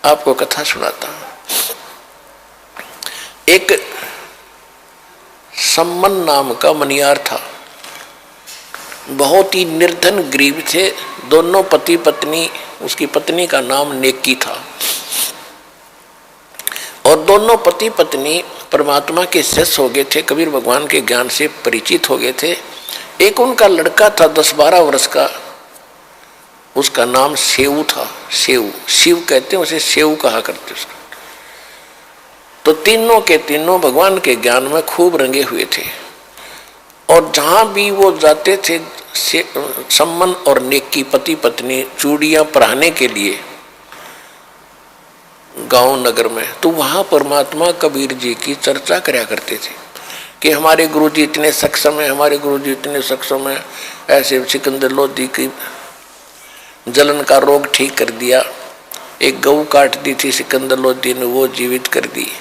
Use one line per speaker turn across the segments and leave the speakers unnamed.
आपको कथा सुनाता हूं। एक सम्मन नाम का मनियार था, बहुत ही निर्धन गरीब थे। दोनों पति पत्नी, उसकी पत्नी का नाम नेकी था, और दोनों पति पत्नी परमात्मा के शिष्य हो गए थे, कबीर भगवान के ज्ञान से परिचित हो गए थे। एक उनका लड़का था 10-12 वर्ष का, उसका नाम सेऊ था। सेऊ, शिव कहते हैं उसे, सेऊ कहा करते उसका। तो तीनों के तीनों भगवान के ज्ञान में खूब रंगे हुए थे, और जहां भी वो जाते थे सम्मन और नेकी पति पत्नी चूड़ियां पहनने के लिए गांव नगर में, तो वहां परमात्मा कबीर जी की चर्चा करया करते थे कि हमारे गुरुजी इतने सक्षम है, हमारे गुरुजी इतने सक्षम है। ऐसे सिकंदर लोधी की जलन का रोग ठीक कर दिया, एक गऊ काट दी थी सिकंदर लोधी ने, वो जीवित कर दी।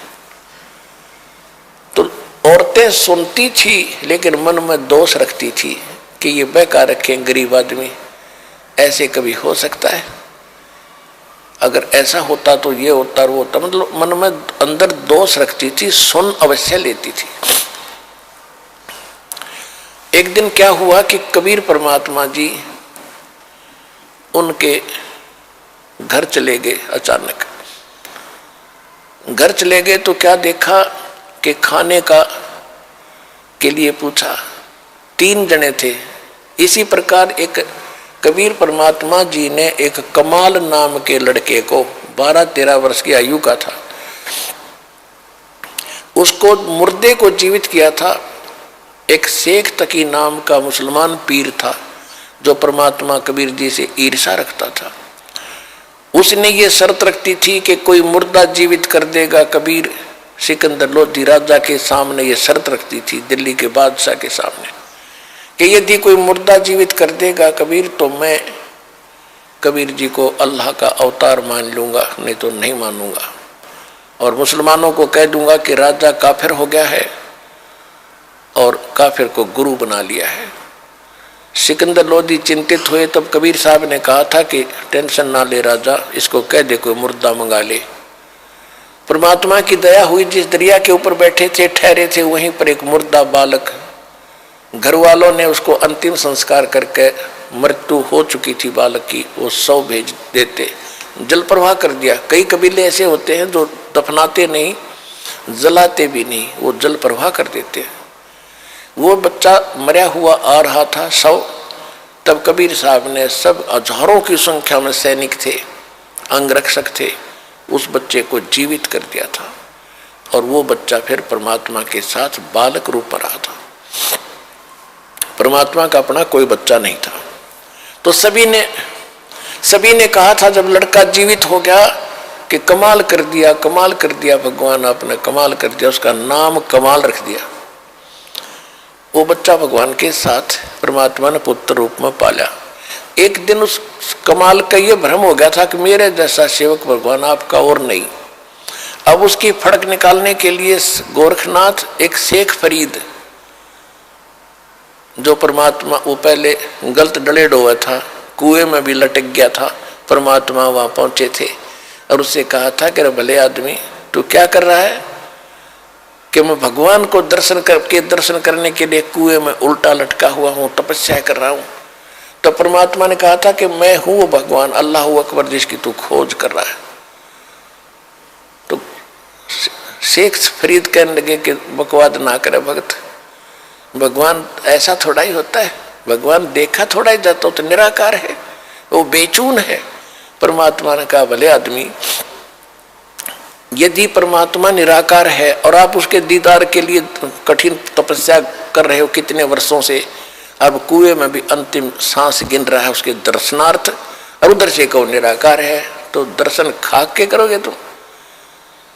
तो औरतें सुनती थी लेकिन मन में दोष रखती थी कि ये बेकार रखे गरीब आदमी, ऐसे कभी हो सकता है? अगर ऐसा होता तो ये होता वो होता, मतलब मन में अंदर दोष रखती थी, सुन अवश्य लेती थी। एक दिन क्या हुआ कि कबीर परमात्मा जी उनके घर चले गए। अचानक घर चले गए तो क्या देखा कि खाने का के लिए पूछा, 3 जने थे। इसी प्रकार एक कबीर परमात्मा जी ने एक कमाल नाम के लड़के को, 12-13 वर्ष की आयु का था, उसको मुर्दे को जीवित किया था। एक शेख तकी नाम का मुसलमान पीर था जो परमात्मा कबीर जी से ईर्षा रखता था। उसने ये शर्त रखती थी कि कोई मुर्दा जीवित कर देगा कबीर सिकंदर लोधी राजा के सामने, ये शर्त रखती थी दिल्ली के बादशाह के सामने कि यदि कोई मुर्दा जीवित कर देगा कबीर तो मैं कबीर जी को अल्लाह का अवतार मान लूंगा, नहीं तो नहीं मानूंगा, और मुसलमानों को कह दूंगा कि राजा काफिर हो गया है और काफिर को गुरु बना लिया है। सिकंदर लोधी चिंतित हुए, तब कबीर साहब ने कहा था कि टेंशन ना ले राजा, इसको कह दे कोई मुर्दा मंगा ले। परमात्मा की दया हुई, जिस दरिया के ऊपर बैठे थे ठहरे थे वहीं पर एक मुर्दा बालक, घर वालों ने उसको अंतिम संस्कार करके, मृत्यु हो चुकी थी बालक की, वो 100 भेज देते, जल प्रवाह कर दिया। कई कबीले ऐसे होते हैं जो दफनाते नहीं, जलाते भी नहीं, वो जल प्रवाह कर देते हैं। वो बच्चा मरा हुआ आ रहा था 100, तब कबीर साहब ने, सब हजारों की संख्या में सैनिक थे, अंगरक्षक थे, उस बच्चे को जीवित कर दिया था, और वो बच्चा फिर परमात्मा के साथ बालक रूप में रहा था। परमात्मा का अपना कोई बच्चा नहीं था। तो सभी ने कहा था जब लड़का जीवित हो गया कि कमाल कर दिया, कमाल कर दिया, भगवान आपने कमाल कर दिया, उसका नाम कमाल रख दिया। वो बच्चा भगवान के साथ परमात्मा ने पुत्र रूप में पाला। एक दिन उस कमाल का ये भ्रम हो गया था कि मेरे जैसा सेवक भगवान आपका और नहीं। अब उसकी फड़क निकालने के लिए गोरखनाथ, एक शेख फरीद जो परमात्मा, वो पहले गलत डलेड हुआ था, कुएं में भी लटक गया था, परमात्मा वहां पहुंचे थे और उससे कहा था कि भले आदमी तू क्या कर रहा है? कि मैं भगवान को दर्शन करने के लिए कुएं में उल्टा लटका हुआ हूं, तपस्या कर रहा हूं। तो परमात्मा ने कहा था कि मैं हूं वो भगवान, अल्लाह अकबर, जिसकी तू खोज कर रहा है। तो शेख फरीद कहने लगे कि बकवाद ना करे भगत, भगवान ऐसा थोड़ा ही होता है, भगवान देखा थोड़ा ही जाता, तो निराकार है, वो बेचून है। परमात्मा ने कहा भले आदमी, यदि परमात्मा निराकार है और आप उसके दीदार के लिए कठिन तपस्या कर रहे हो कितने वर्षों से, अब कुएं में भी अंतिम सांस गिन रहा है उसके दर्शनार्थ, और उधर से कहो निराकार है, तो दर्शन खाक के करोगे तुम?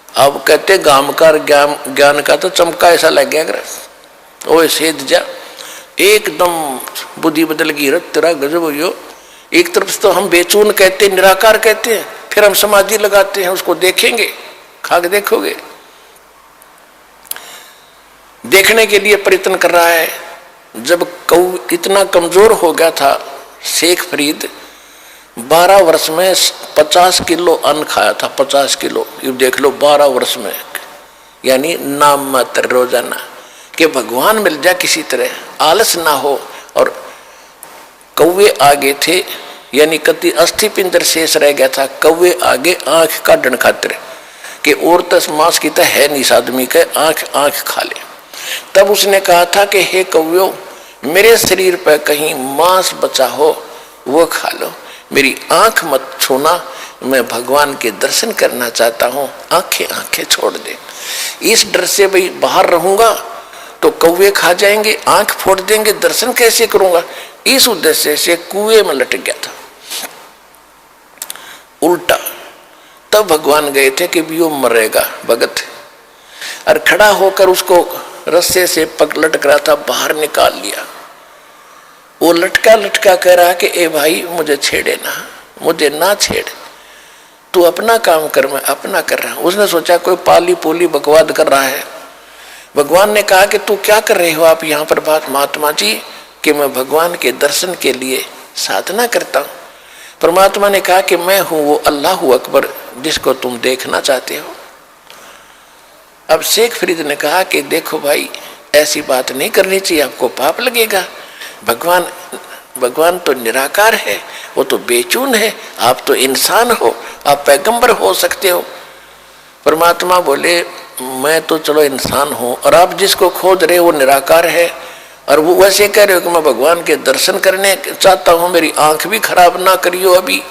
अब कहते गामकार ज्ञान का तो चमका ऐसा लग गया, अगर ओ सेध जा, एकदम बुद्धि बदल गई, तेरा गजब हो यो। एक तरफ तो हम बेचून कहते, निराकार कहते हैं, फिर हम समाधि लगाते हैं, उसको देखेंगे, खाक देखोगे, देखने के लिए प्रयत्न कर रहा है। जब कऊ इतना कमजोर हो गया था शेख फरीद, 12 वर्ष में 50 किलो अन्न खाया था, 50 किलो। ये देख लो 12 वर्ष में, यानी नाम मात्र रोजाना, कि भगवान मिल जाए किसी तरह, आलस ना हो। और कौवे आगे थे, यानी कति अस्थि पिंजर शेष रह गया था, कौवे आगे आंख काटने खातिर कि और तस मांस की तो है नहीं आदमी के, आंख आंख खा ले। तब उसने कहा था कि हे कौव्यो, मेरे शरीर पर कहीं मांस बचा हो वो खा लो, मेरी आंख मत छूना, मैं भगवान के दर्शन करना चाहता हूं, आंखें आंखें छोड़ दे। इस डर से भाई बाहर रहूंगा तो कौवे खा जाएंगे, आंख फोड़ देंगे, दर्शन कैसे करूंगा, इस उद्देश्य से कुएं में लटक गया था उल्टा। तब भगवान गए थे कि भी वो मरेगा भगत, और खड़ा होकर उसको रस्से से पग लटक रहा था, बाहर निकाल लिया। वो लटका लटका कह रहा कि ए भाई मुझे छेड़े ना, मुझे ना छेड़, तू अपना काम कर, मैं अपना कर रहा हूं। उसने सोचा कोई पाली पोली बकवाद कर रहा है। भगवान ने कहा कि तू क्या कर रहे हो आप यहाँ पर बात महात्मा जी, कि मैं भगवान के दर्शन के लिए साधना करता हूँ। परमात्मा ने कहा कि मैं हूं वो अल्लाह अकबर जिसको तुम देखना चाहते हो। अब शेख फरीद ने कहा कि देखो भाई, ऐसी बात नहीं करनी चाहिए, आपको पाप लगेगा। भगवान तो निराकार है, वो तो बेचून है, आप तो इंसान हो, आप पैगंबर हो सकते हो। परमात्मा बोले मैं तो चलो इंसान हूं, और आप जिसको खोज रहे वो निराकार है, और वो वैसे कह रहे हो कि मैं भगवान के दर्शन करने चाहता हूं, मेरी आंख भी खराब ना करियो अभी।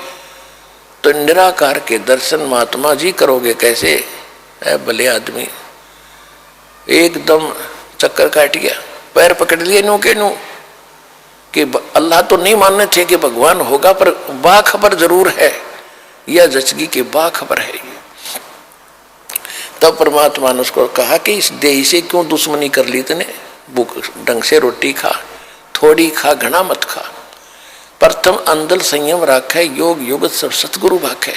तो निराकार के दर्शन महात्मा जी करोगे कैसे? भले आदमी एकदम चक्कर काट गया, पैर पकड़ लिए नू के नू कि अल्लाह तो नहीं मानने थे कि भगवान होगा, पर बाखबर जरूर है, यह जचगी की बाखबर है। तब परमात्मा ने उसको कहा कि इस देही से क्यों दुश्मनी कर ली तूने, भूख ढंग से रोटी खा, थोड़ी खा, घना मत खा। प्रथम अंदल संयम राखे, योग युग सब सतगुरु भाखे।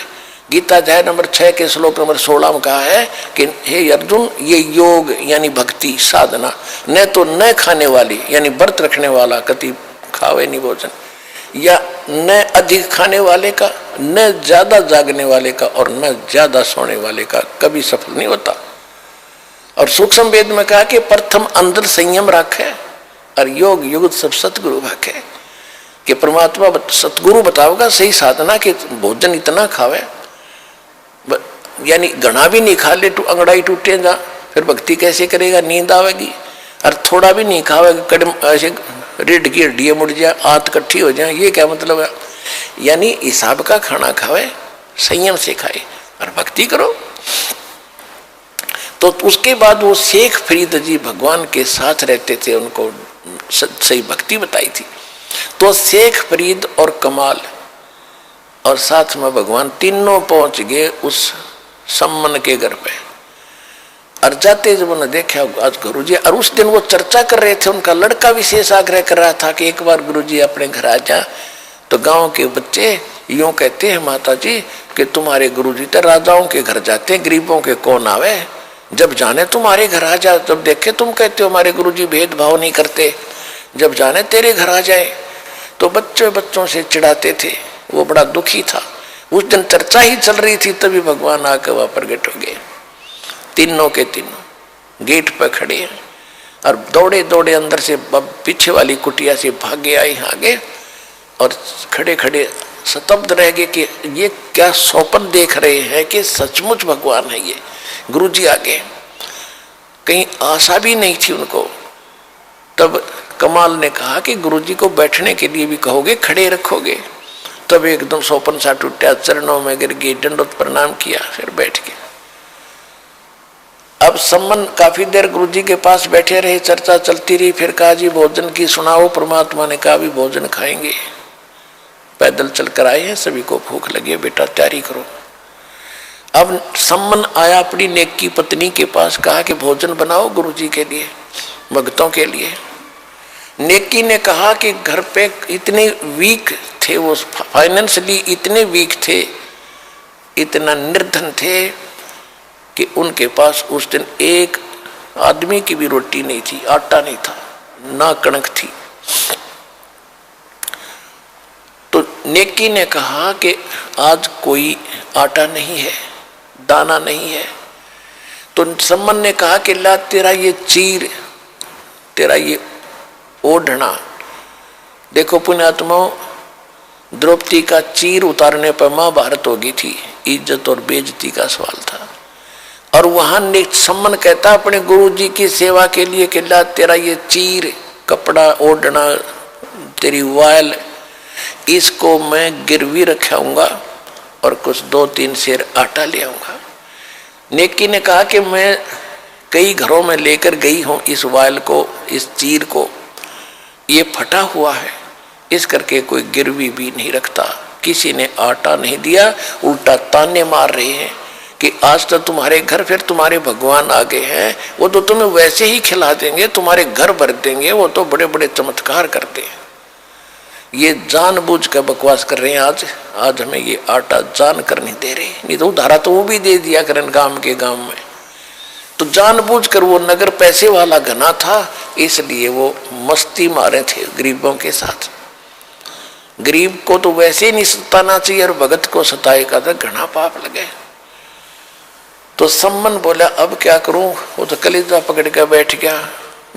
गीता अध्याय नंबर 6 के श्लोक नंबर 16 में कहा है कि हे अर्जुन, ये योग यानी भक्ति साधना, न तो न खाने वाली यानी व्रत रखने वाला कति खावे नहीं भोजन, या न अधिक खाने वाले का, न ज्यादा जागने वाले का, और न ज्यादा सोने वाले का कभी सफल नहीं होता। और सूक्ष्म वेद में कहा कि प्रथम अंदर संयम रखे, और योग युग सब सतगुरु भाखे, कि परमात्मा सतगुरु बताओगा सही साधना कि भोजन इतना खावे, यानी घना भी नहीं खा ले तो अंगड़ाई टूटे जा, फिर भक्ति कैसे करेगा, नींद आवेगी। और थोड़ा भी नहीं खावेगा, कदम ऐसे रीढ़ की हड्डियां मुड़ जाए, आंत इकट्ठी हो जाए, ये क्या मतलब है? यानी हिसाब का खाना खावे, संयम से खाए और भक्ति करो। तो उसके बाद वो शेख फरीद जी भगवान के साथ रहते थे, उनको सही भक्ति बताई थी। तो शेख फरीद और कमाल और साथ में भगवान तीनों पहुंच गए उस सम्मन के घर पे। और जाते जब उन्होंने देखा आज गुरुजी, और उस दिन वो चर्चा कर रहे थे, उनका लड़का विशेष आग्रह कर रहा था कि एक बार गुरुजी अपने घर आ जा। तो गांव के बच्चे यूं कहते हैं माता जी कि तुम्हारे गुरुजी तो राजाओं के घर जाते हैं, गरीबों के कौन आवे, जब जाने तुम्हारे घर आ जा। जब देखे तुम कहते हो हमारे गुरुजी भेदभाव नहीं करते, जब जाने तेरे घर आ जाए। तो बच्चों से चिढ़ाते थे, वो बड़ा दुखी था। उस दिन चर्चा ही चल रही थी, तभी भगवान आकर वहां प्रकट हो गए। तीनों के तीनों गेट पर खड़े हैं, और दौड़े दौड़े अंदर से पीछे वाली कुटिया से भागे आए आगे, और खड़े खड़े स्तब्ध रह गए कि ये क्या सौपन देख रहे हैं कि सचमुच भगवान है ये। गुरुजी आगे, कहीं आशा भी नहीं थी उनको। तब कमाल ने कहा कि गुरुजी को बैठने के लिए भी कहोगे, खड़े रखोगे? तब एकदम सौपन सा टूटा, चरणों में गिर गए, दंडवत प्रणाम किया, फिर बैठ गए। अब सम्मन काफी देर गुरुजी के पास बैठे रहे, चर्चा चलती रही। फिर कहा जी भोजन की सुनाओ। परमात्मा ने कहा भी भोजन खाएंगे, पैदल चलकर आए हैं, सभी को भूख लगी है, बेटा तैयारी करो। अब सम्मन आया अपनी नेक की पत्नी के पास, कहा कि भोजन बनाओ गुरुजी के लिए, भक्तों के लिए। नेकी ने कहा कि घर पे इतने वीक थे, वो फाइनेंशियली इतने वीक थे, इतना निर्धन थे कि उनके पास उस दिन एक आदमी की भी रोटी नहीं थी, आटा नहीं था, ना कणक थी। तो नेकी ने कहा कि आज कोई आटा नहीं है, दाना नहीं है। तो सम्मन ने कहा कि ला तेरा ये चीर, तेरा ये ओढ़ना। देखो पुण्यात्माओं, द्रौपदी का चीर उतारने पर महाभारत हो गई थी, इज्जत और बेइज्जती का सवाल था। और वहां सम्मन कहता अपने गुरु जी की सेवा के लिए कि ला तेरा ये चीर, कपड़ा ओढ़ना, तेरी वायल, इसको मैं गिरवी रखाऊंगा और कुछ 2-3 सेर आटा ले आऊंगा। नेकी ने कहा कि मैं कई घरों में लेकर गई हूं इस वायल को, इस चीर को, ये फटा हुआ है, इस करके कोई गिरवी भी नहीं रखता। किसी ने आटा नहीं दिया, उल्टा ताने मार रहे हैं कि आज तो तुम्हारे घर फिर तुम्हारे भगवान आ गए हैं, वो तो तुम्हें वैसे ही खिला देंगे, तुम्हारे घर भर देंगे, वो तो बड़े बड़े चमत्कार करते हैं। ये जानबूझ कर बकवास कर रहे हैं। आज हमें ये आटा जान कर नहीं दे रहे, नहीं तो उधारा तो वो भी दे दिया करें गांव के गांव में। तो जानबूझ कर, वो नगर पैसे वाला घना था, इसलिए वो मस्ती मारे थे गरीबों के साथ। गरीब को तो वैसे ही नहीं सताना चाहिए और भगत को सताएगा तो घना पाप लगे। तो सम्मन बोला अब क्या करूं, वो तो कलेजा पकड़ के बैठ गया।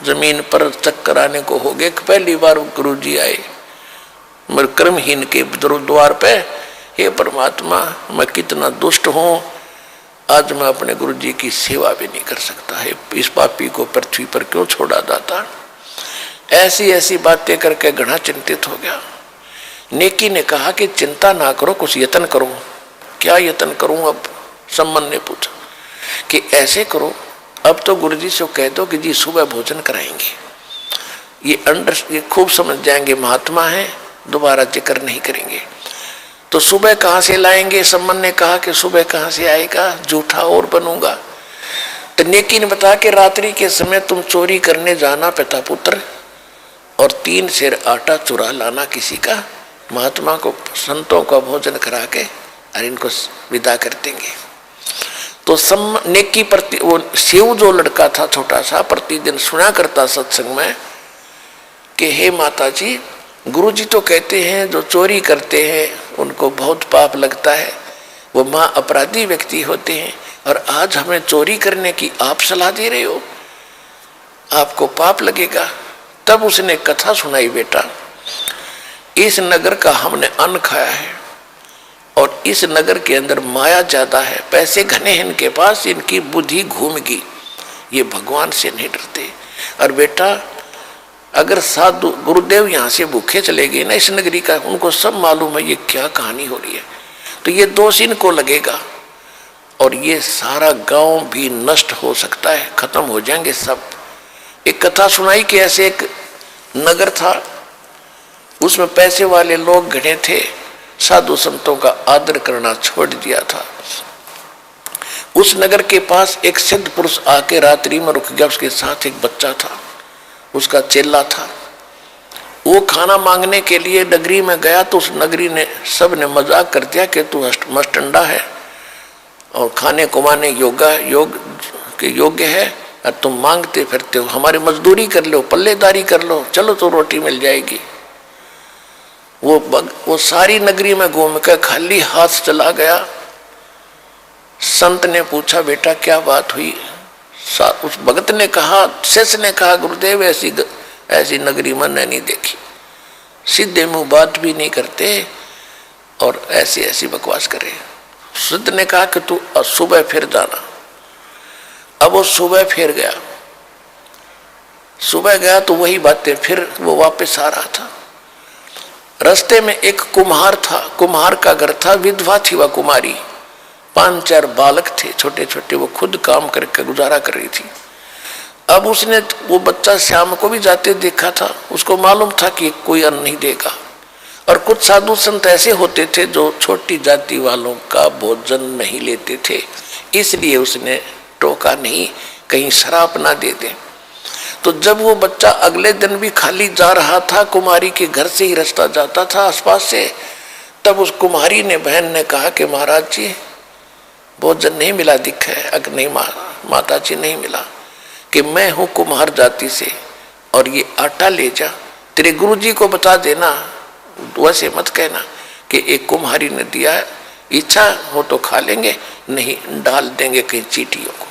जमीन पर चक्कर आने को हो गए। पहली बार गुरु जी आए मेरे कर्महीन के द्वार पे, हे परमात्मा मैं कितना दुष्ट हूं, आज मैं अपने गुरु जी की सेवा भी नहीं कर सकता है, इस पापी को पृथ्वी पर क्यों छोड़ा जाता। ऐसी ऐसी बातें करके घना चिंतित हो गया। नेकी ने कहा कि चिंता ना करो, कुछ यत्न करो। क्या यत्न करूं अब, सम्मन ने पूछा। कि ऐसे करो, अब तो गुरु जी से कह दो कि जी सुबह भोजन कराएंगे, ये खूब समझ जाएंगे, महात्मा है, दोबारा जिक्र नहीं करेंगे। तो सुबह कहाँ से लाएंगे, सम्मन ने कहा कि सुबह कहाँ से आएगा, झूठा और बनूंगा। तो नेकी ने बताया कि रात्रि के समय तुम चोरी करने जाना पिता पुत्र, और 3 सेर आटा चुरा लाना किसी का, महात्मा को संतों का भोजन करा के और इनको विदा कर देंगे। तो नेकी प्रति वो शिव जो लड़का था छोटा सा, प्रतिदिन सुना करता सत्संग में कि हे माता जी, गुरु जी तो कहते हैं जो चोरी करते हैं उनको बहुत पाप लगता है, वो माँ अपराधी व्यक्ति होते हैं, और आज हमें चोरी करने की आप सलाह दे रहे हो, आपको पाप लगेगा। तब उसने कथा सुनाई, बेटा इस नगर का हमने अन्न खाया है और इस नगर के अंदर माया ज्यादा है, पैसे घने हैं इनके पास, इनकी बुद्धि घूम गई, ये भगवान से नहीं डरते। और बेटा अगर साधु गुरुदेव यहाँ से भूखे चले गए ना इस नगरी का, उनको सब मालूम है ये क्या कहानी हो रही है, तो ये दोष इनको लगेगा और ये सारा गांव भी नष्ट हो सकता है, खत्म हो जाएंगे सब। एक कथा सुनाई कि ऐसे एक नगर था, उसमें पैसे वाले लोग घने थे, साधु संतों का आदर करना छोड़ दिया था। उस नगर के पास एक सिद्ध पुरुष आके रात्रि में रुक गया, उसके साथ एक बच्चा था, उसका चेला था। वो खाना मांगने के लिए नगरी में गया तो उस नगरी ने सब ने मजाक कर दिया कि तू मस्टंडा है और खाने कुमाने योग के योग्य है, और तुम मांगते फिरते हो, हमारी मजदूरी कर लो, पल्लेदारी कर लो, चलो तो रोटी मिल जाएगी। वो सारी नगरी में घूम कर खाली हाथ चला गया। संत ने पूछा बेटा क्या बात हुई, उस भगत ने कहा, शिष्य ने कहा गुरुदेव ऐसी नगरी मैंने नहीं देखी, सीधे मुंह बात भी नहीं करते और ऐसी ऐसी बकवास करे। सिद्ध ने कहा कि तू सुबह फिर जाना। अब वो सुबह फिर गया, सुबह गया तो वही बातें, फिर वो वापस आ रहा था। रास्ते में एक कुम्हार था, कुम्हार का घर था, विधवा थी वह कुमारी, 5-4 बालक थे छोटे छोटे, वो खुद काम करके गुजारा कर रही थी। अब उसने वो बच्चा श्याम को भी जाते देखा था, उसको मालूम था कि कोई अन्न नहीं देगा। और कुछ साधु संत ऐसे होते थे जो छोटी जाति वालों का भोजन नहीं लेते थे, इसलिए उसने टोका नहीं कहीं शराब ना दे दे। तो जब वो बच्चा अगले दिन भी खाली जा रहा था, कुमारी के घर से ही रास्ता जाता था आसपास से, तब उस कुमारी ने बहन ने कहा कि महाराज जी भोजन नहीं मिला दिखा है। अगर नहीं माता जी नहीं मिला कि मैं हूँ कुम्हार जाति से और ये आटा ले जा, तेरे गुरुजी को बता देना, वैसे मत कहना कि एक कुम्हारी ने दिया है, इच्छा हो तो खा लेंगे, नहीं डाल देंगे कहीं चींटियों को।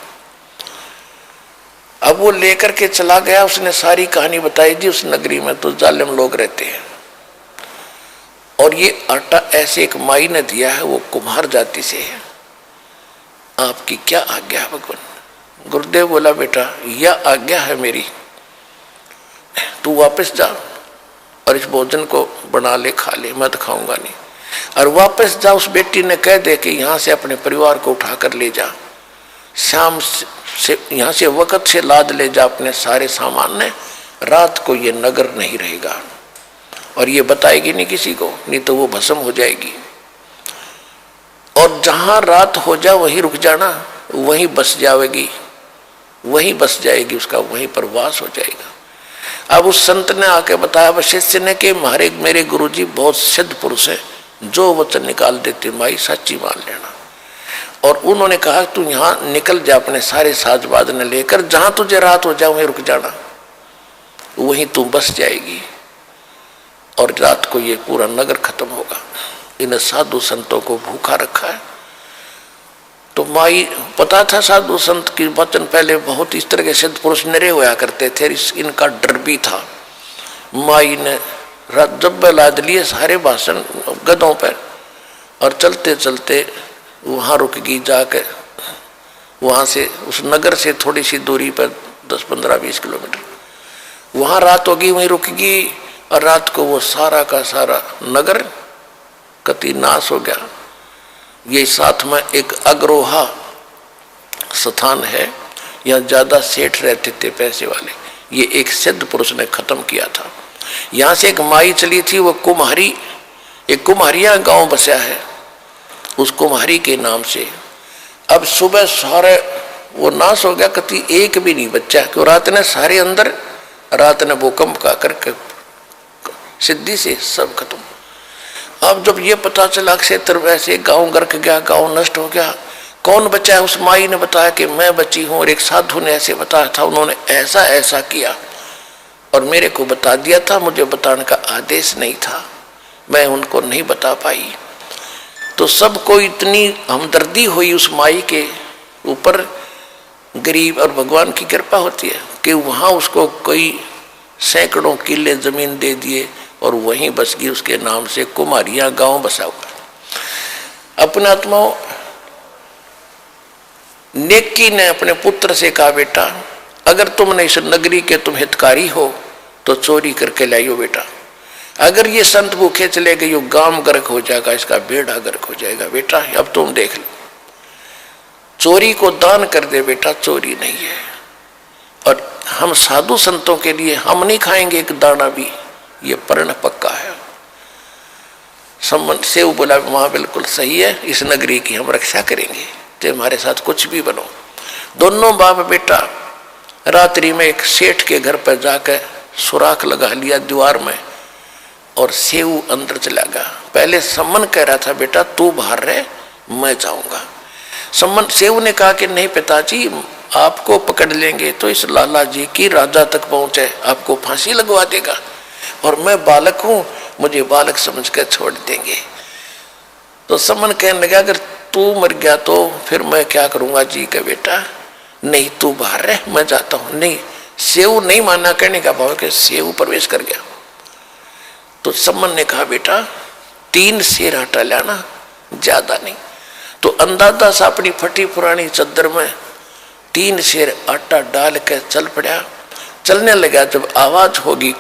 अब वो लेकर के चला गया, उसने सारी कहानी बताई। जी उस नगरी में तो जालिम लोग रहते हैं, और ये आटा ऐसे एक माई ने दिया है, वो कुम्हार जाति से है, आपकी क्या आज्ञा है भगवान। गुरुदेव बोला बेटा यह आज्ञा है मेरी, तू वापस जा और इस भोजन को बना ले, खा ले, मैं तो खाऊंगा नहीं। और वापस जा, उस बेटी ने कह दे कि यहाँ से अपने परिवार को उठाकर ले जा, शाम से यहाँ से वक्त से लाद ले जा अपने सारे सामान ने, रात को ये नगर नहीं रहेगा। और ये बताएगी नहीं किसी को, नहीं तो वो भस्म हो जाएगी। और जहां रात हो जा वहीं रुक जाना, वहीं बस जाएगी, वहीं बस जाएगी, उसका वहीं पर वास हो जाएगा। अब उस संत ने आके बताया वशिष्ठ ने कि मेरे गुरुजी बहुत सिद्ध पुरुष है, जो वचन निकाल देते माई सच्ची मान लेना। और उन्होंने कहा तू यहाँ निकल जा अपने सारे साजबाज ने लेकर, जहां तुझे रात हो जा वहीं रुक जाना, वहीं तू बस जाएगी और रात को ये पूरा नगर खत्म होगा। इन साधु संतों को भूखा रखा है। तो माई पता था साधु संत की वचन पहले बहुत इस तरह के सिद्ध पुरुष निरे होया करते थे, इनका डर भी था। माई ने जब लाद लिए सारे भाषण गधों पर, और चलते चलते वहाँ रुक गई, जाकर वहाँ से उस नगर से थोड़ी सी दूरी पर 10-15-20 किलोमीटर, वहाँ रात होगी, वहीं रुक गई। और रात को वो सारा का सारा नगर कति नाश हो गया। ये साथ में एक अग्रोहा स्थान है, यहाँ ज्यादा सेठ रहते थे पैसे वाले, ये एक सिद्ध पुरुष ने खत्म किया था। यहाँ से एक माई चली थी, वो कुम्हारी, एक कुम्हारिया गांव बसा है, उस कुम्हारी के नाम से। अब सुबह सारे वो नाश हो गया, कति एक भी नहीं बच्चा, क्यों रात ने सारे अंदर, रात ने भूकंप का करके सिद्धि से सब खत्म। अब जब ये पता चला क्षेत्र वैसे गांव गर्क गया, गांव नष्ट हो गया, कौन बचा है? उस माई ने बताया कि मैं बची हूं, और एक साधु ने ऐसे बताया था, उन्होंने ऐसा ऐसा किया और मेरे को बता दिया था, मुझे बताने का आदेश नहीं था, मैं उनको नहीं बता पाई। तो सबको इतनी हमदर्दी हुई उस माई के ऊपर, गरीब और भगवान की कृपा होती है कि वहाँ उसको कोई सैकड़ों किले जमीन दे दिए और वहीं बस गई, उसके नाम से कुमारिया गांव बसा हुआ। अपने आत्माओं, नेकी ने अपने पुत्र से कहा बेटा अगर तुमने इस नगरी के तुम हितकारी हो तो चोरी करके लाइयो बेटा, अगर ये संत भूखे चले गए, गांव गर्क हो जाएगा, इसका बेड़ा गर्क हो जाएगा बेटा, अब तुम देख लो, चोरी को दान कर दे बेटा, चोरी नहीं है। और हम साधु संतों के लिए हम नहीं खाएंगे एक दाना भी, ये प्रण पक्का है। संबंध से वो बोला वहां बिल्कुल सही है, इस नगरी की हम रक्षा करेंगे, तो हमारे साथ कुछ भी बनो। दोनों बाप बेटा रात्रि में एक सेठ के घर पर जाकर सुराख लगा लिया दीवार में, और सेऊ अंदर चला गया। पहले सम्मन कह रहा था बेटा तू बाहर रहे, मैं जाऊंगा। सम्मन सेऊ ने कहा कि नहीं पिताजी, आपको पकड़ लेंगे तो इस लाला जी की राजा तक पहुंचे, आपको फांसी लगवा देगा, और मैं बालक हूं, मुझे बालक समझ कर छोड़ देंगे। तो सम्मन कहने लगा अगर तू मर गया तो फिर मैं क्या करूंगा जी का बेटा, नहीं तू बाहर रह, मैं जाता हूं। नहीं, सेऊ नहीं माना, कहने का भाव कि सेऊ प्रवेश कर गया। तो सम्मन ने कहा बेटा 3 सेर आटा लाना, ज्यादा नहीं। तो अंदाजा सा अपनी फटी पुरानी चद्दर में 3 सेर आटा डाल के चल पड़ा। चलने लगा, जब आवाज होगी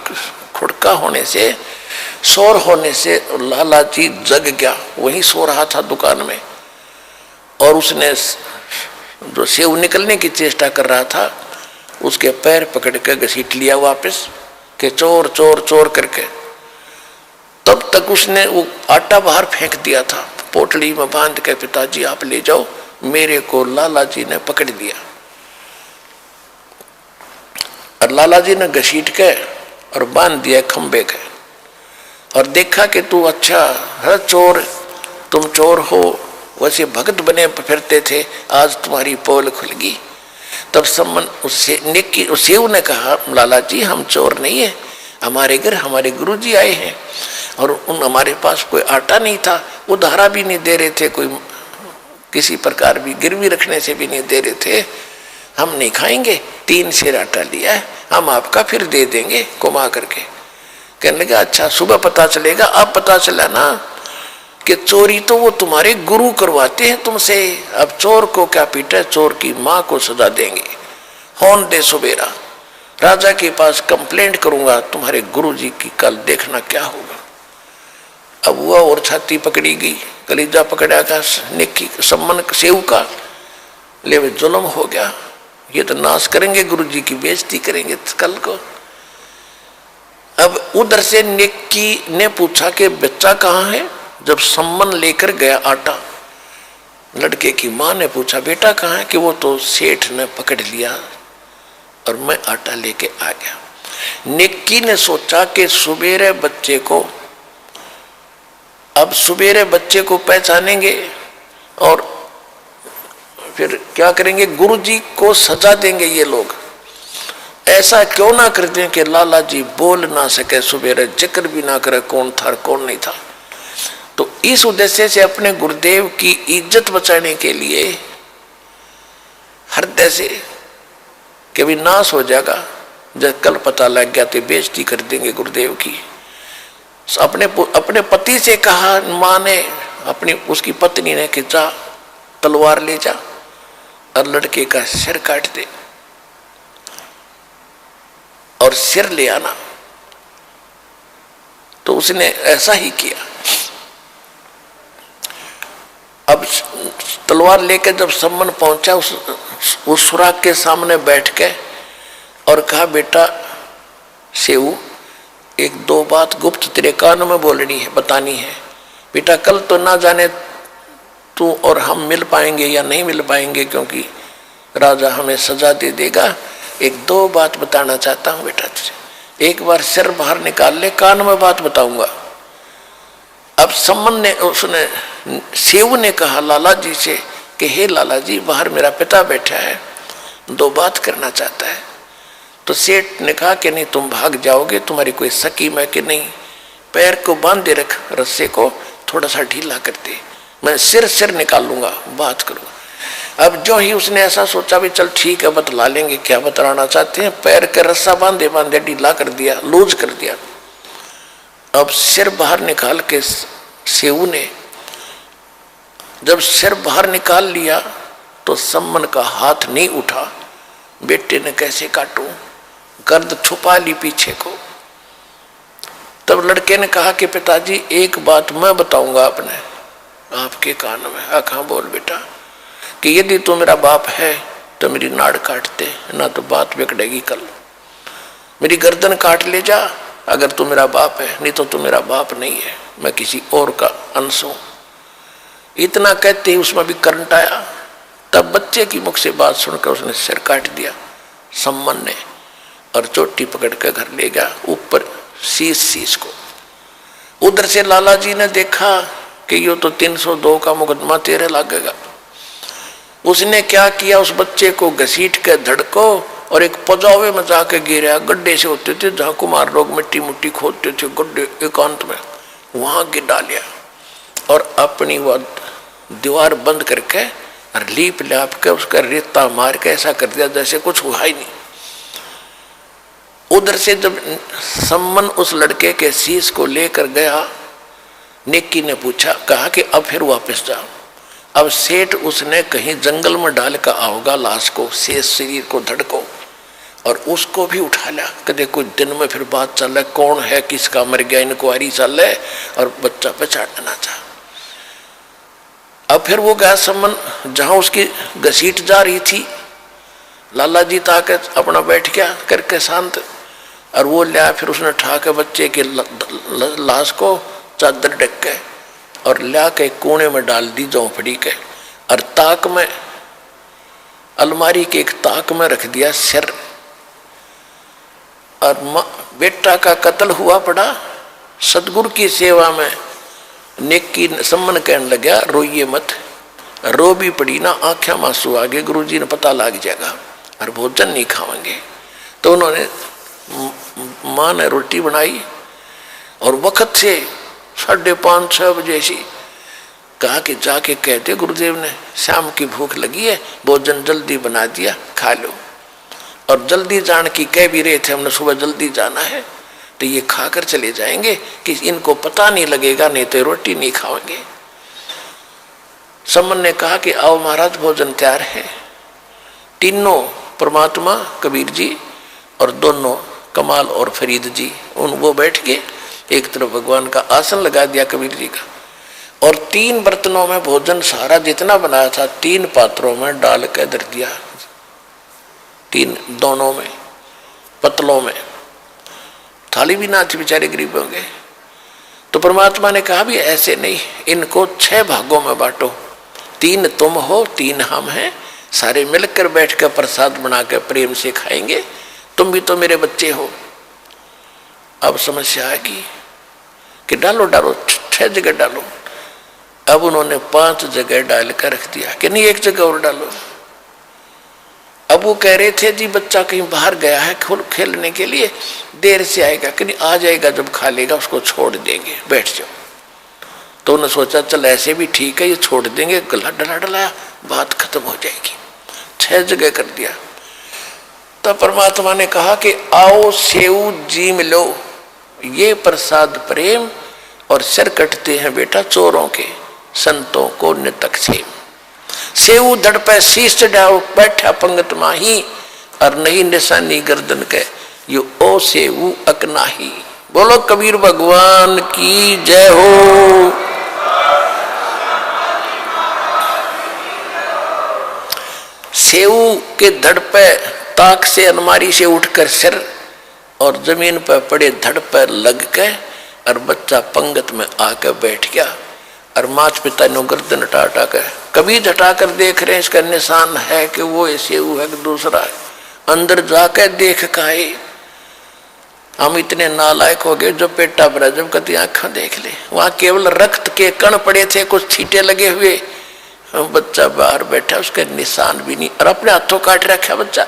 खुड़का होने से, शोर होने से, लाला जी जग गया, वहीं सो रहा था दुकान में, और उसने जो सेव निकलने की चेष्टा कर रहा था उसके पैर पकड़ के घसीट लिया वापस के चोर चोर चोर करके। तब तक उसने वो आटा बाहर फेंक दिया था, पोटली में बांध के पिताजी आप ले जाओ, मेरे को लाला जी ने पकड़ लिया। और लाला जी ने घसीट के और बांध दिया खंबे के, और देखा कि तू अच्छा है चोर, तुम चोर हो, वैसे भगत बने फिरते थे, आज तुम्हारी पोल खुल गई। तब सम्मन उससे नेकी सेव ने कहा लाला जी हम चोर नहीं है, हमारे घर हमारे गुरुजी आए हैं, और हमारे पास कोई आटा नहीं था, उधारा भी नहीं दे रहे थे, कोई किसी प्रकार भी गिरवी रखने से भी नहीं दे रहे थे। हम नहीं खाएंगे, 3 सेर आटा लिया है, हम आपका फिर दे देंगे कुमा करके। कहने लगा अच्छा सुबह पता चलेगा। अब पता चला ना कि चोरी तो वो तुम्हारे गुरु करवाते हैं तुमसे, अब चोर को क्या पीटा, चोर की माँ को सजा देंगे। होन दे सुबेरा, राजा के पास कंप्लेंट करूंगा तुम्हारे गुरुजी की, कल देखना क्या होगा। अब हुआ और छाती पकड़ी गई, कलीजा पकड़ा का नेकी सम्मन सेव का, ले वे जुल्म हो गया, ये तो नाश करेंगे, गुरुजी की बेइज्जती करेंगे कल को। अब उधर से नेकी ने पूछा कि बच्चा कहाँ है, जब सम्मन लेकर गया आटा। लड़के की माँ ने पूछा बेटा कहाँ है, कि वो तो सेठ ने पकड़ लिया और मैं आटा लेके आ गया। नेकी ने सोचा कि सुबेरे बच्चे को, अब सुबेरे बच्चे को पहचानेंगे और फिर क्या करेंगे, गुरुजी को सजा देंगे ये लोग। ऐसा क्यों ना कर दें कि लाला जी बोल ना सके, सुबेरे जिक्र भी ना करे कौन था कौन नहीं था। तो इस उद्देश्य से अपने गुरुदेव की इज्जत बचाने के लिए हृदय से कि भी नाश हो जाएगा, जब कल पता लग गया तो बेइज्जती कर देंगे गुरुदेव की। अपने पति से कहा माँ ने, अपनी उसकी पत्नी ने कि जा तलवार ले जा और लड़के का सिर काट दे और सिर ले आना। तो उसने ऐसा ही किया। अब तलवार लेकर जब सम्मन पहुंचा, उस सुराग के सामने बैठ के और कहा बेटा सेऊ, एक दो बात गुप्त तेरे कान में बोलनी है, बतानी है। बेटा कल तो ना जाने तू और हम मिल पाएंगे या नहीं मिल पाएंगे, क्योंकि राजा हमें सजा दे देगा। एक दो बात बताना चाहता हूं बेटा तुझे, एक बार सिर बाहर निकाल ले, कान में बात बताऊंगा। अब सम्मन ने, उसने सेऊ ने कहा लाला जी से कि हे लाला जी, बाहर मेरा पिता बैठा है, दो बात करना चाहता है। तो सेठ ने कहा कि नहीं तुम भाग जाओगे, तुम्हारी कोई सकीम है कि नहीं, पैर को बांधे रख, रस्से को थोड़ा सा ढीला कर दे, मैं सिर निकाल लूंगा, बात करूंगा। अब जो ही उसने ऐसा सोचा भी चल ठीक है बतला लेंगे क्या बतलाना चाहते हैं, पैर के रस्सा बांधे बांधे ढीला कर दिया, लूज कर दिया। अब सिर बाहर निकाल के सेऊ ने जब सिर बाहर निकाल लिया तो सम्मन का हाथ नहीं उठा। बेटे ने कैसे काटूं, गर्द छुपा ली पीछे को। तब लड़के ने कहा कि पिताजी एक बात मैं बताऊंगा अपने आपके कान में। आखा बोल बेटा, कि यदि तू मेरा बाप है तो मेरी नाड़ काट दे, ना तो बात बिगड़ेगी कल। मेरी गर्दन काट ले जा अगर तू मेरा बाप है, नहीं तो तू मेरा बाप नहीं है, मैं किसी और का अंश हूं। इतना कहते ही उसमें भी करंट आया। तब बच्चे की मुख से बात सुनकर उसने सिर काट दिया सम्मन ने, और चोटी पकड़ कर घर ले गया, ऊपर शीश को। उधर से लाला जी ने देखा कि ये तो 302 का मुकदमा तेरे लगेगा। उसने क्या किया, उस बच्चे को घसीट के धड़को और एक पजावे में जाके गिरा। गड्ढे से होते थे जहाँ कुमार लोग मिट्टी मुट्टी खोदते थे, गड्ढे एकांत में, वहां गिर डालिया और अपनी वह दीवार बंद करके और लीप लाप के उसका रेता मार के ऐसा कर दिया जैसे कुछ हुआ ही नहीं। उधर से जब सम्मन उस लड़के के शीश को लेकर गया, नेकी ने पूछा, कहा कि अब फिर वापस जाओ। अब सेठ उसने कहीं जंगल में डाल कर आओगा लाश को, शेष शरीर को धड़को, और उसको भी उठा लिया। कदे कुछ दिन में फिर बात चल रहा कौन है किसका मर गया, इंक्वायरी चल रहा है और बच्चा पहचानना चाह। अब फिर वो गया सम्मन जहां उसकी घसीट जा रही थी। लाला जी ताके अपना बैठ गया करके शांत, और वो लिया फिर उसने उठा के बच्चे के लाश को चादर ढक के और ला के कोने में डाल दी झोंपड़ी के, और ताक में अलमारी के एक ताक में रख दिया सिर। और बेटा का कत्ल हुआ पड़ा सतगुरु की सेवा में। नेकी सम्मन कहने लगा रोइए मत, रो भी पड़ी ना आंखें मांसू आगे, गुरुजी ने पता लग जाएगा और भोजन नहीं खाएंगे। तो उन्होंने माँ ने रोटी बनाई और वक्त से 5:30-6 बजे सी। कहा कि जाके कहते गुरुदेव ने शाम की भूख लगी है, भोजन जल्दी बना दिया, खा लो। और जल्दी जान की कह भी रहे थे, हमने सुबह जल्दी जाना है, तो ये खाकर चले जाएंगे कि इनको पता नहीं लगेगा, नहीं तो रोटी नहीं खाएंगे। समन ने कहा कि आओ महाराज, भोजन तैयार है। तीनों परमात्मा कबीर जी और दोनों कमाल और फरीद जी वो बैठ के एक तरफ भगवान का आसन लगा दिया कबीर जी का, और 3 बर्तनों में भोजन सारा जितना बनाया था 3 पात्रों में डाल के धर दिया, 3 दोनों में पतलों में। थाली भी ना थी, बेचारे गरीब होंगे। तो परमात्मा ने कहा भी ऐसे नहीं, इनको 6 भागों में बांटो, 3 तुम हो, 3 हम हैं, सारे मिलकर बैठकर प्रसाद बनाकर प्रेम से खाएंगे, तुम भी तो मेरे बच्चे हो। अब समस्या आएगी कि डालो डालो, 6 जगह डालो। अब उन्होंने 5 जगह डाल कर रख दिया कि नहीं 1 जगह और डालो। अब वो कह रहे थे जी बच्चा कहीं बाहर गया है खेलने के लिए, देर से आएगा, कि नहीं आ जाएगा, जब खा लेगा उसको छोड़ देंगे, बैठ जाओ। तो उन्होंने सोचा चल ऐसे भी ठीक है, ये छोड़ देंगे, गला डला डलाया, बात खत्म हो जाएगी। 6 जगह कर दिया। तब परमात्मा ने कहा कि आओ सेऊ जीम लो, ये प्रसाद प्रेम और सिर कटते हैं बेटा चोरों के, संतों को नितक से। सेऊ धड़ पे शीश चढ़ाओ, बैठा पंगत माही, और नहीं निशानी गर्दन के, यो ओ सेऊ अकनाही। बोलो कबीर भगवान की जय हो। सेऊ के धड़ पे ताक से अलमारी से उठकर सिर और जमीन पर पड़े धड़ पर लग के, और बच्चा पंगत में आकर बैठ गया, और माता पिता ने गर्दन हटा कर कभी हटा कर देख रहे हैं इसका निशान है कि वो ऐसे है कि दूसरा है। अंदर जाकर देख काए हम इतने नालायक हो गए जो पेटा भरा, जब कभी आंखें देख ले वहां केवल रक्त के कण पड़े थे, कुछ छींटे लगे हुए, बच्चा बाहर बैठा, उसके निशान भी नहीं, और अपने हाथों काट रखा बच्चा।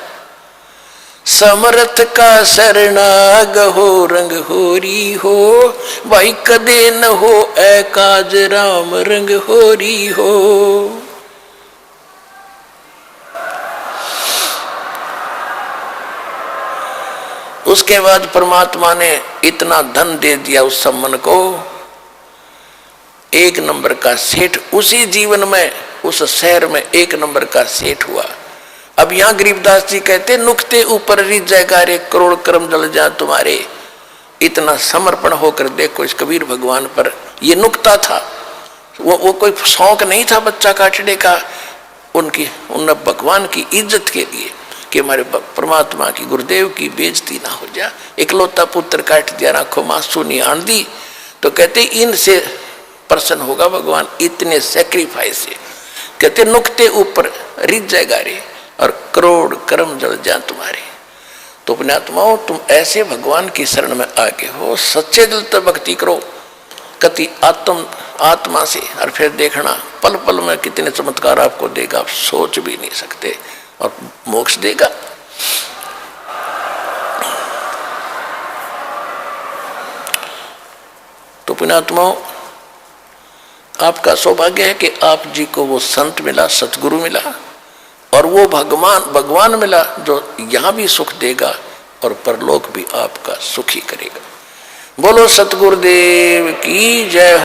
समर्थ का शरणाग हो रंग होरी हो, भाई कदे न हो ऐ काज राम रंग होरी हो। उसके बाद परमात्मा ने इतना धन दे दिया उस सम्मन को, 1 नंबर का सेठ उसी जीवन में, उस शहर में 1 नंबर का सेठ हुआ। अब यहां गरीबदास जी कहते नुक्ते ऊपर रिज जाएगा रे, करोड़ कर्म जल जा तुम्हारे। इतना समर्पण होकर देखो इस कबीर भगवान पर, ये नुक्ता था, वो कोई शौक नहीं था बच्चा काटने का, उन भगवान की इज्जत के लिए कि हमारे परमात्मा की गुरुदेव की बेइज्जती ना हो जा। इकलौता पुत्र काट दिया, आंखों मांसू नहीं आन दी, तो कहते इनसे प्रसन्न होगा भगवान, इतने सेक्रीफाइस से। कहते नुक्ते ऊपर रिज जाएगा रे और करोड़ कर्म जल जा तुम्हारे। तो अपने आत्माओं तुम ऐसे भगवान की शरण में आगे हो, सच्चे दिल से भक्ति करो कति आत्मा से, और फिर देखना पल पल में कितने चमत्कार आपको देगा, आप सोच भी नहीं सकते, और मोक्ष देगा। तो अपने आत्माओं आपका सौभाग्य है कि आप जी को वो संत मिला, सतगुरु मिला, और वो भगवान मिला जो यहां भी सुख देगा और परलोक भी आपका सुखी करेगा। बोलो सतगुरुदेव की जय।